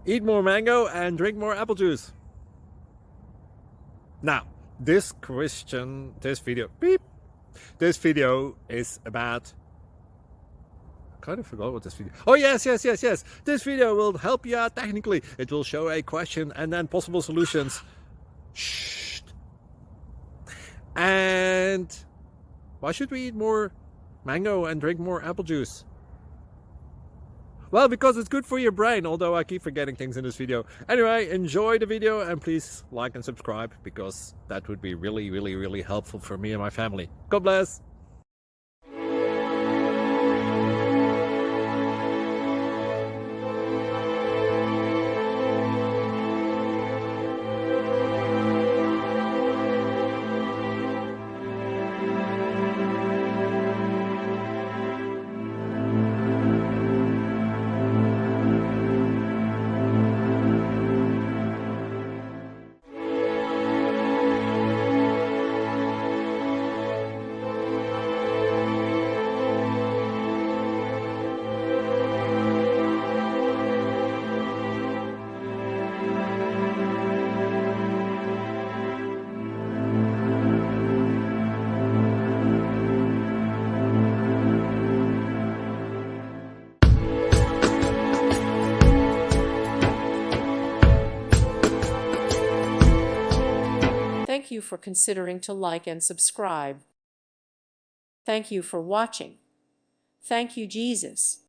Eat more mango and drink more apple juice. Now, this video is about, I kind of forgot what this video. Oh, yes. This video will help you out technically. It will show a question and then possible solutions. Shh. And why should we eat more mango and drink more apple juice? Well, because it's good for your brain, although I keep forgetting things in this video. Anyway, enjoy the video and please like and subscribe, because that would be really helpful for me and my family. God bless! Thank you for considering to like and subscribe. Thank you for watching. Thank you, Jesus.